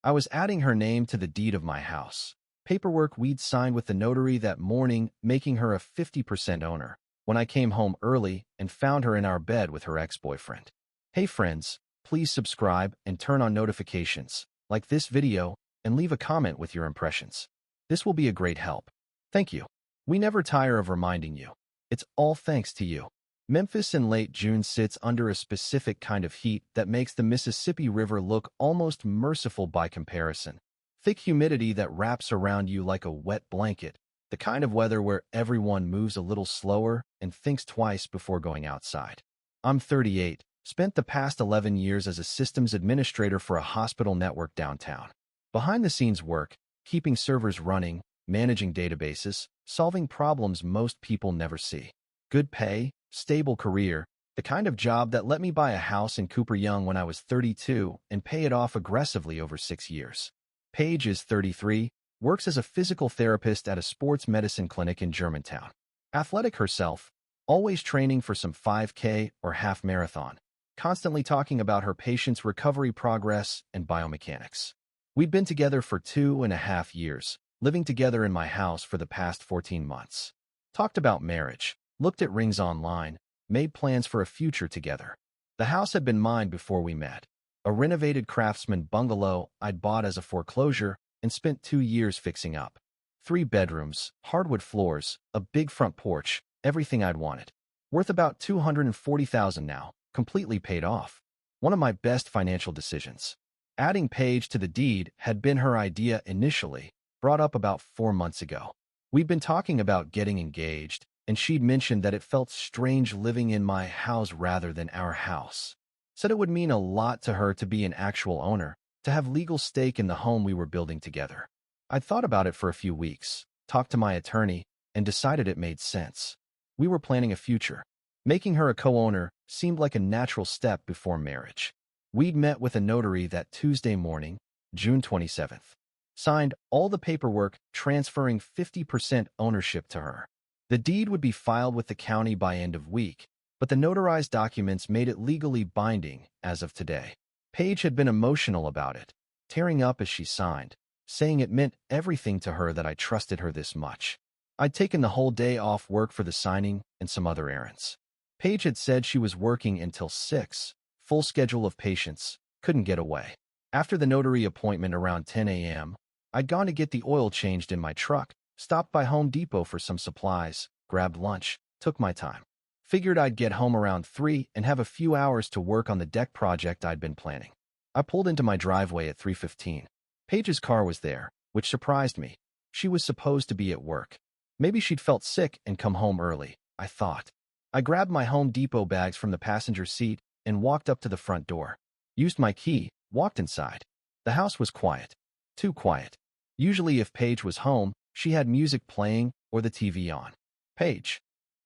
I was adding her name to the deed of my house. Paperwork we'd signed with the notary that morning, making her a 50% owner, when I came home early and found her in our bed with her ex-boyfriend. Hey friends, please subscribe and turn on notifications, like this video, and leave a comment with your impressions. This will be a great help. Thank you. We never tire of reminding you. It's all thanks to you. Memphis in late June sits under a specific kind of heat that makes the Mississippi River look almost merciful by comparison. Thick humidity that wraps around you like a wet blanket, the kind of weather where everyone moves a little slower and thinks twice before going outside. I'm 38, spent the past 11 years as a systems administrator for a hospital network downtown. Behind-the-scenes work, keeping servers running, managing databases, solving problems most people never see. Good pay, stable career, the kind of job that let me buy a house in Cooper Young when I was 32 and pay it off aggressively over 6 years. Paige is 33, works as a physical therapist at a sports medicine clinic in Germantown. Athletic herself, always training for some 5K or half marathon, constantly talking about her patients' recovery progress and biomechanics. We'd been together for 2.5 years, living together in my house for the past 14 months. Talked about marriage, looked at rings online, made plans for a future together. The house had been mine before we met. A renovated craftsman bungalow I'd bought as a foreclosure and spent 2 years fixing up. 3 bedrooms, hardwood floors, a big front porch, everything I'd wanted. Worth about $240,000 now, completely paid off. One of my best financial decisions. Adding Paige to the deed had been her idea initially, brought up about 4 months ago. We'd been talking about getting engaged, and she'd mentioned that it felt strange living in my house rather than our house. Said it would mean a lot to her to be an actual owner, to have legal stake in the home we were building together. I'd thought about it for a few weeks, talked to my attorney, and decided it made sense. We were planning a future. Making her a co-owner seemed like a natural step before marriage. We'd met with a notary that Tuesday morning, June 27th. Signed all the paperwork transferring 50% ownership to her. The deed would be filed with the county by end of week, but the notarized documents made it legally binding as of today. Paige had been emotional about it, tearing up as she signed, saying it meant everything to her that I trusted her this much. I'd taken the whole day off work for the signing and some other errands. Paige had said she was working until 6, full schedule of patients, couldn't get away. After the notary appointment around 10 a.m., I'd gone to get the oil changed in my truck, stopped by Home Depot for some supplies, grabbed lunch, took my time. Figured I'd get home around 3 and have a few hours to work on the deck project I'd been planning. I pulled into my driveway at 3:15. Paige's car was there, which surprised me. She was supposed to be at work. Maybe she'd felt sick and come home early, I thought. I grabbed my Home Depot bags from the passenger seat and walked up to the front door. Used my key, walked inside. The house was quiet. Too quiet. Usually if Paige was home, she had music playing or the TV on. Paige.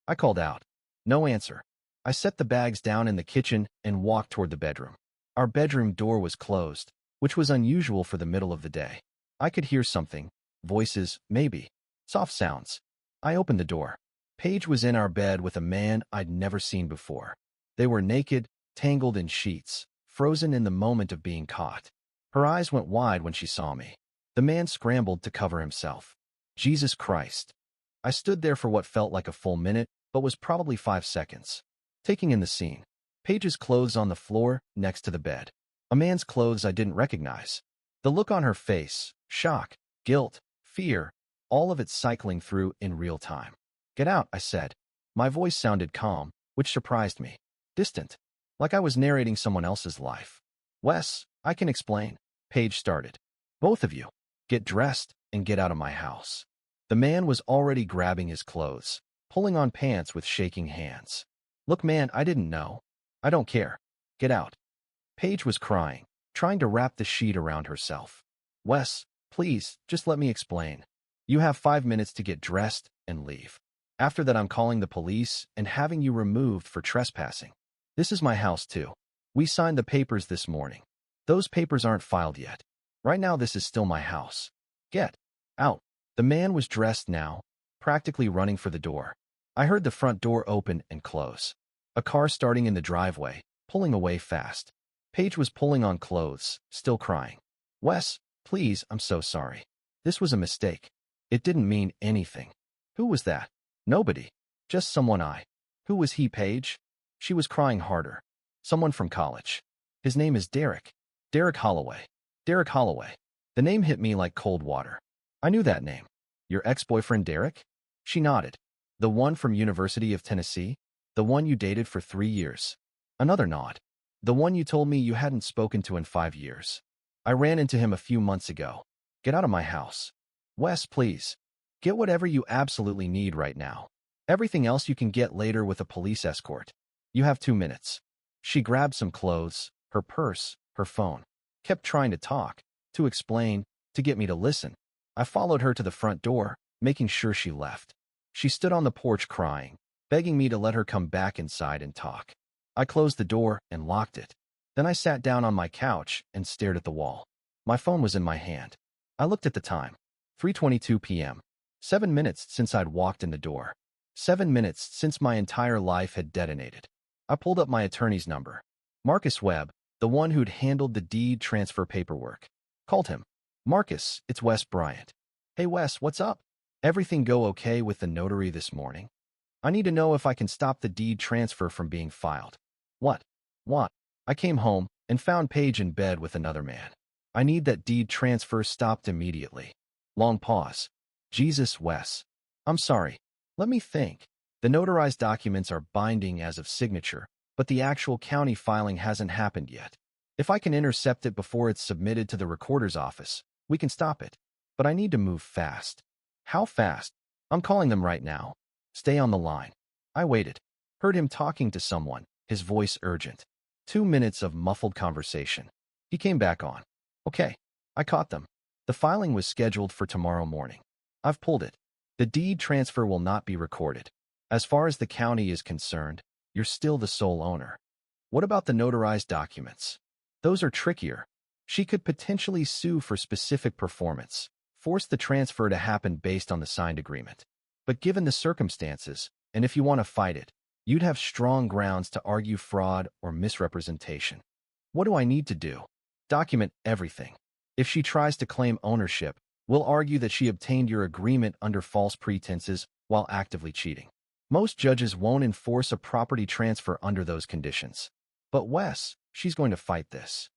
I called out. No answer. I set the bags down in the kitchen and walked toward the bedroom. Our bedroom door was closed, which was unusual for the middle of the day. I could hear something. Voices, maybe. Soft sounds. I opened the door. Paige was in our bed with a man I'd never seen before. They were naked, tangled in sheets, frozen in the moment of being caught. Her eyes went wide when she saw me. The man scrambled to cover himself. Jesus Christ. I stood there for what felt like a full minute, but was probably 5 seconds, taking in the scene. Paige's clothes on the floor next to the bed. A man's clothes I didn't recognize. The look on her face, shock, guilt, fear, all of it cycling through in real time. Get out, I said. My voice sounded calm, which surprised me. Distant, like I was narrating someone else's life. Wes, I can explain. Paige started. Both of you, get dressed and get out of my house. The man was already grabbing his clothes, pulling on pants with shaking hands. Look, man, I didn't know. I don't care. Get out. Paige was crying, trying to wrap the sheet around herself. Wes, please, just let me explain. You have 5 minutes to get dressed and leave. After that, I'm calling the police and having you removed for trespassing. This is my house, too. We signed the papers this morning. Those papers aren't filed yet. Right now, this is still my house. Get out. The man was dressed now, practically running for the door. I heard the front door open and close. A car starting in the driveway, pulling away fast. Paige was pulling on clothes, still crying. Wes, Please, I'm so sorry. This was a mistake. It didn't mean anything. Who was that? Nobody. Just someone I. Who was he, Paige? She was crying harder. Someone from college. His name is Derek. Derek Holloway. Derek Holloway. The name hit me like cold water. I knew that name. Your ex-boyfriend Derek? She nodded. The one from University of Tennessee? The one you dated for 3 years. Another nod. The one you told me you hadn't spoken to in 5 years. I ran into him a few months ago. Get out of my house. Wes, please. Get whatever you absolutely need right now. Everything else you can get later with a police escort. You have 2 minutes. She grabbed some clothes, her purse, her phone. Kept trying to talk, to explain, to get me to listen. I followed her to the front door, making sure she left. She stood on the porch crying, begging me to let her come back inside and talk. I closed the door and locked it. Then I sat down on my couch and stared at the wall. My phone was in my hand. I looked at the time. 3:22 p.m. 7 minutes since I'd walked in the door. 7 minutes since my entire life had detonated. I pulled up my attorney's number. Marcus Webb, the one who'd handled the deed transfer paperwork. Called him. Marcus, it's Wes Bryant. Hey Wes, what's up? Everything go okay with the notary this morning? I need to know if I can stop the deed transfer from being filed. What? What? I came home and found Paige in bed with another man. I need that deed transfer stopped immediately. Long pause. Jesus, Wes. I'm sorry. Let me think. The notarized documents are binding as of signature, but the actual county filing hasn't happened yet. If I can intercept it before it's submitted to the recorder's office, we can stop it. But I need to move fast. How fast? I'm calling them right now. Stay on the line. I waited. Heard him talking to someone, his voice urgent. 2 minutes of muffled conversation. He came back on. Okay. I caught them. The filing was scheduled for tomorrow morning. I've pulled it. The deed transfer will not be recorded. As far as the county is concerned, you're still the sole owner. What about the notarized documents? Those are trickier. She could potentially sue for specific performance, force the transfer to happen based on the signed agreement. But given the circumstances, and if you want to fight it, you'd have strong grounds to argue fraud or misrepresentation. What do I need to do? Document everything. If she tries to claim ownership, we'll argue that she obtained your agreement under false pretenses while actively cheating. Most judges won't enforce a property transfer under those conditions. But Wes, she's going to fight this.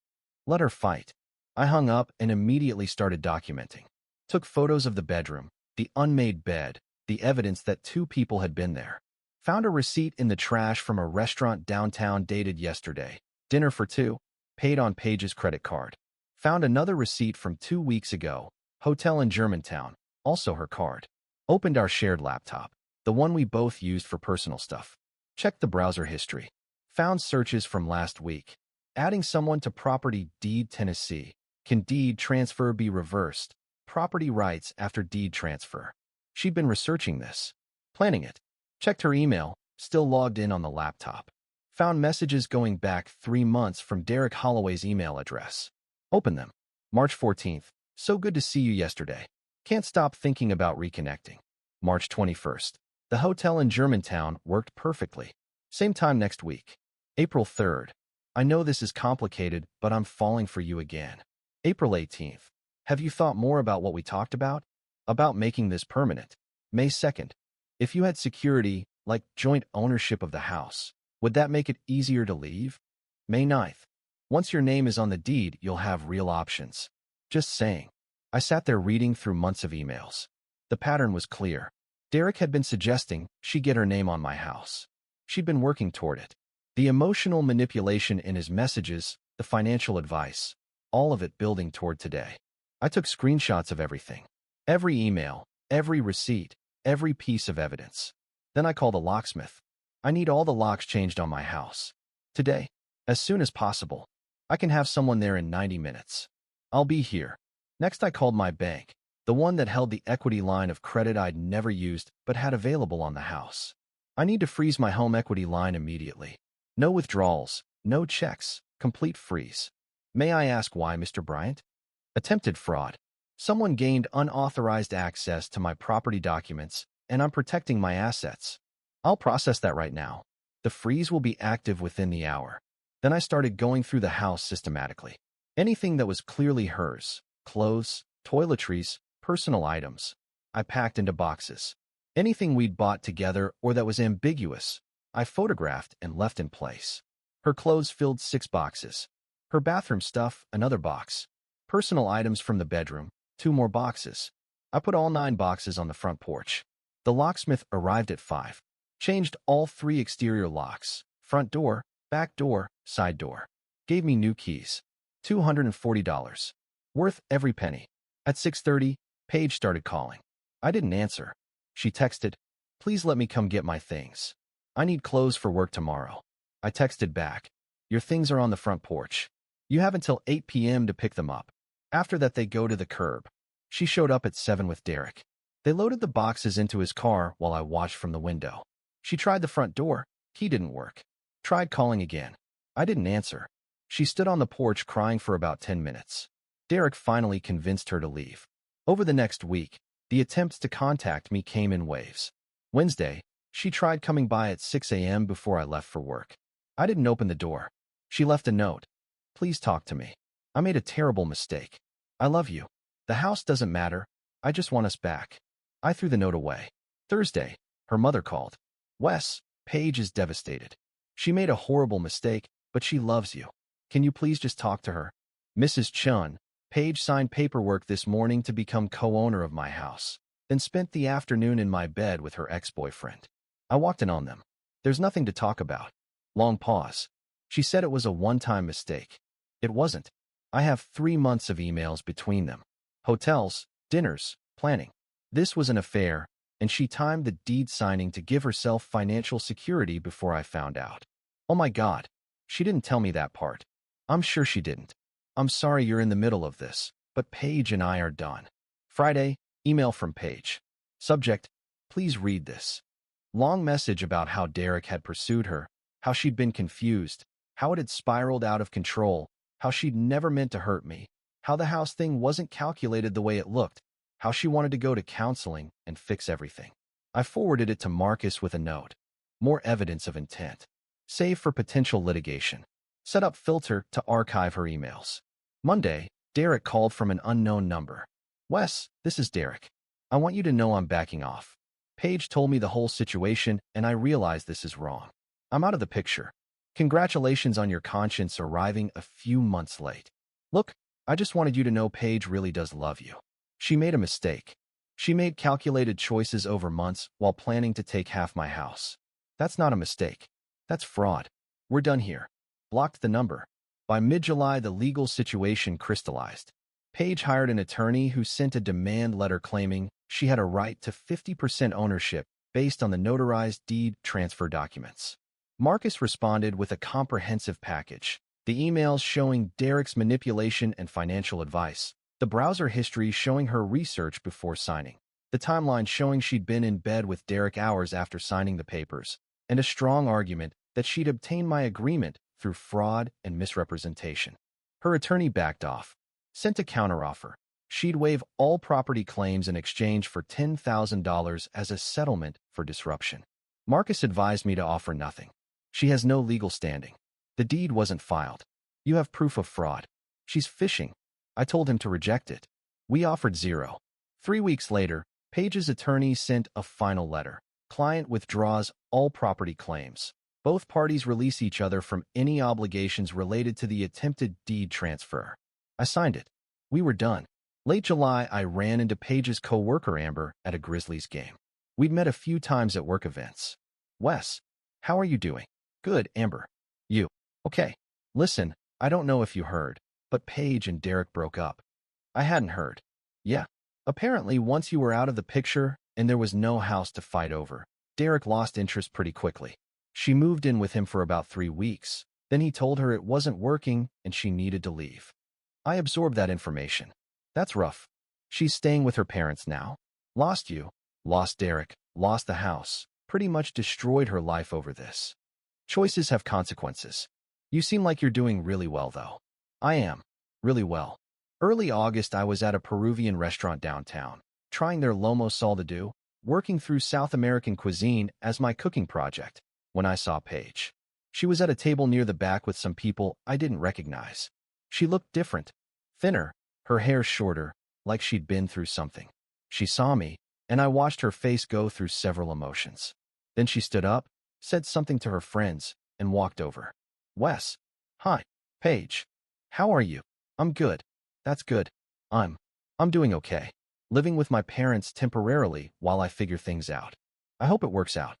Let her fight. I hung up and immediately started documenting. Took photos of the bedroom, the unmade bed, the evidence that 2 people had been there. Found a receipt in the trash from a restaurant downtown dated yesterday. Dinner for 2. Paid on Paige's credit card. Found another receipt from 2 weeks ago. Hotel in Germantown. Also her card. Opened our shared laptop. The one we both used for personal stuff. Checked the browser history. Found searches from last week. Adding someone to property deed Tennessee. Can deed transfer be reversed? Property rights after deed transfer. She'd been researching this. Planning it. Checked her email. Still logged in on the laptop. Found messages going back 3 months from Derek Holloway's email address. Opened them. March 14th. So good to see you yesterday. Can't stop thinking about reconnecting. March 21st. The hotel in Germantown worked perfectly. Same time next week. April 3rd. I know this is complicated, but I'm falling for you again. April 18th. Have you thought more about what we talked about? About making this permanent. May 2nd. If you had security, like joint ownership of the house, would that make it easier to leave? May 9th. Once your name is on the deed, you'll have real options. Just saying. I sat there reading through months of emails. The pattern was clear. Derek had been suggesting she get her name on my house. She'd been working toward it. The emotional manipulation in his messages, the financial advice, all of it building toward today. I took screenshots of everything. Every email, every receipt, every piece of evidence. Then I called a locksmith. I need all the locks changed on my house. Today. As soon as possible. I can have someone there in 90 minutes. I'll be here. Next I called my bank. The one that held the equity line of credit I'd never used but had available on the house. I need to freeze my home equity line immediately. No withdrawals, no checks, complete freeze. May I ask why, Mr. Bryant? Attempted fraud. Someone gained unauthorized access to my property documents, and I'm protecting my assets. I'll process that right now. The freeze will be active within the hour. Then I started going through the house systematically. Anything that was clearly hers. clothes, toiletries, personal items. I packed into boxes. Anything we'd bought together or that was ambiguous, I photographed and left in place. Her clothes filled 6 boxes. Her bathroom stuff, another box. Personal items from the bedroom, 2 more boxes. I put all 9 boxes on the front porch. The locksmith arrived at 5. Changed all 3 exterior locks, front door, back door, side door. Gave me new keys. $240. Worth every penny. At 6:30, Paige started calling. I didn't answer. She texted, "Please let me come get my things. I need clothes for work tomorrow." I texted back, "Your things are on the front porch. You have until 8 p.m. to pick them up. After that, they go to the curb." She showed up at 7 with Derek. They loaded the boxes into his car while I watched from the window. She tried the front door. Key didn't work. Tried calling again. I didn't answer. She stood on the porch crying for about 10 minutes. Derek finally convinced her to leave. Over the next week, the attempts to contact me came in waves. Wednesday, she tried coming by at 6 a.m. before I left for work. I didn't open the door. She left a note. "Please talk to me. I made a terrible mistake. I love you. The house doesn't matter. I just want us back." I threw the note away. Thursday, her mother called. "Wes, Paige is devastated. She made a horrible mistake, but she loves you. Can you please just talk to her?" Mrs. Chun, Paige signed paperwork this morning to become co-owner of my house, then spent the afternoon in my bed with her ex-boyfriend. I walked in on them. "There's nothing to talk about." Long pause. She said it was a one-time mistake. It wasn't. I have 3 months of emails between them. Hotels, dinners, planning. This was an affair, and she timed the deed signing to give herself financial security before I found out. Oh my God. She didn't tell me that part. I'm sure she didn't. "I'm sorry you're in the middle of this, but Paige and I are done." Friday, email from Paige. Subject, "Please read this." Long message about how Derek had pursued her, how she'd been confused, how it had spiraled out of control, how she'd never meant to hurt me, how the house thing wasn't calculated the way it looked, how she wanted to go to counseling and fix everything. I forwarded it to Marcus with a note. More evidence of intent. Save for potential litigation. Set up filter to archive her emails. Monday, Derek called from an unknown number. "Wes, this is Derek. I want you to know I'm backing off. Paige told me the whole situation, and I realize this is wrong. I'm out of the picture. Congratulations on your conscience arriving a few months late. Look, I just wanted you to know Paige really does love you. She made a mistake. She made calculated choices over months while planning to take half my house. That's not a mistake. That's fraud. We're done here." Blocked the number. By mid-July, the legal situation crystallized. Paige hired an attorney who sent a demand letter claiming she had a right to 50% ownership based on the notarized deed transfer documents. Marcus responded with a comprehensive package. The emails showing Derek's manipulation and financial advice. The browser history showing her research before signing. The timeline showing she'd been in bed with Derek hours after signing the papers. And a strong argument that she'd obtained my agreement through fraud and misrepresentation. Her attorney backed off. Sent a counteroffer. She'd waive all property claims in exchange for $10,000 as a settlement for disruption. Marcus advised me to offer nothing. She has no legal standing. The deed wasn't filed. You have proof of fraud. She's phishing. I told him to reject it. We offered 0. 3 weeks later, Paige's attorney sent a final letter. Client withdraws all property claims. Both parties release each other from any obligations related to the attempted deed transfer. I signed it. We were done. Late July, I ran into Paige's co-worker Amber at a Grizzlies game. We'd met a few times at work events. "Wes, how are you doing?" "Good, Amber. You?" "Okay. Listen, I don't know if you heard, but Paige and Derek broke up." I hadn't heard. "Yeah. Apparently, once you were out of the picture and there was no house to fight over, Derek lost interest pretty quickly. She moved in with him for about 3 weeks. Then he told her it wasn't working and she needed to leave." I absorbed that information. That's rough. She's staying with her parents now. Lost you, lost Derek, lost the house, pretty much destroyed her life over this. Choices have consequences. You seem like you're doing really well, though. I am. Really well. Early August, I was at a Peruvian restaurant downtown, trying their lomo saltado, working through South American cuisine as my cooking project, when I saw Paige. She was at a table near the back with some people I didn't recognize. She looked different. Thinner, her hair shorter, like she'd been through something. She saw me, and I watched her face go through several emotions. Then she stood up, said something to her friends, and walked over. Wes. Hi. Paige. How are you? I'm good. That's good. I'm doing okay. Living with my parents temporarily while I figure things out. I hope it works out.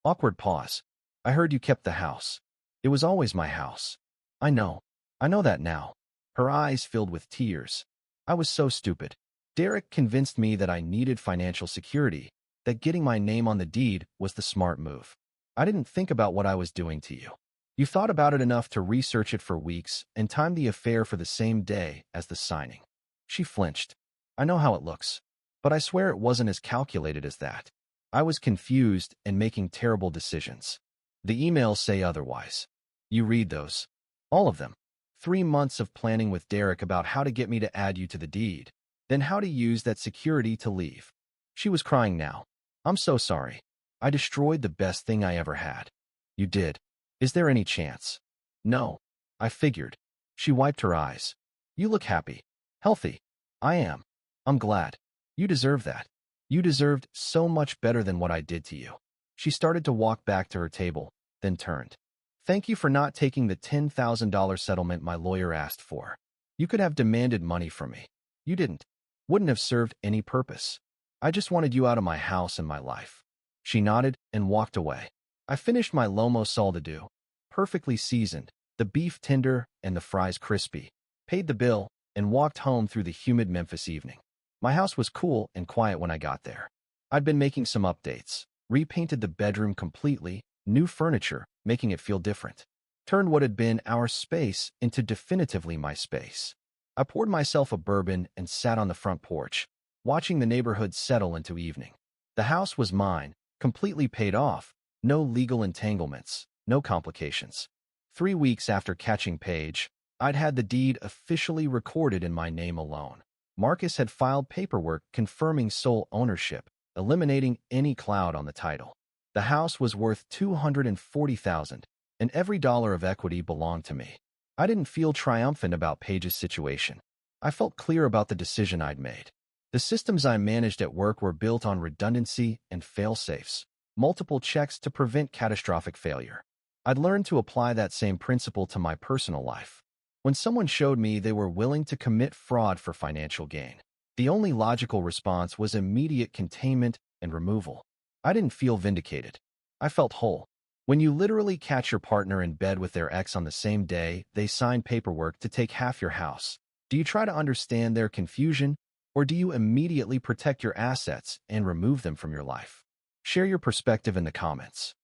Awkward pause. I heard you kept the house. It was always my house. I know. I know that now. Her eyes filled with tears. I was so stupid. Derek convinced me that I needed financial security, that getting my name on the deed was the smart move. I didn't think about what I was doing to you. You thought about it enough to research it for weeks and time the affair for the same day as the signing. She flinched. I know how it looks, but I swear it wasn't as calculated as that. I was confused and making terrible decisions. The emails say otherwise. You read those. All of them. 3 months of planning with Derek about how to get me to add you to the deed, then how to use that security to leave. She was crying now. I'm so sorry. I destroyed the best thing I ever had. You did. Is there any chance? No. I figured. She wiped her eyes. You look happy. Healthy. I am. I'm glad. You deserve that. You deserved so much better than what I did to you. She started to walk back to her table, then turned. Thank you for not taking the $10,000 settlement my lawyer asked for. You could have demanded money from me. You didn't. Wouldn't have served any purpose. I just wanted you out of my house and my life. She nodded and walked away. I finished my lomo saldo, perfectly seasoned, the beef tender and the fries crispy, paid the bill, and walked home through the humid Memphis evening. My house was cool and quiet when I got there. I'd been making some updates, repainted the bedroom completely, new furniture, making it feel different. Turned what had been our space into definitively my space. I poured myself a bourbon and sat on the front porch, watching the neighborhood settle into evening. The house was mine, completely paid off, no legal entanglements, no complications. 3 weeks after catching Paige, I'd had the deed officially recorded in my name alone. Marcus had filed paperwork confirming sole ownership, eliminating any cloud on the title. The house was worth $240,000, and every dollar of equity belonged to me. I didn't feel triumphant about Paige's situation. I felt clear about the decision I'd made. The systems I managed at work were built on redundancy and fail-safes, multiple checks to prevent catastrophic failure. I'd learned to apply that same principle to my personal life. When someone showed me they were willing to commit fraud for financial gain, the only logical response was immediate containment and removal. I didn't feel vindicated. I felt whole. When you literally catch your partner in bed with their ex on the same day they sign paperwork to take half your house, do you try to understand their confusion, or do you immediately protect your assets and remove them from your life? Share your perspective in the comments.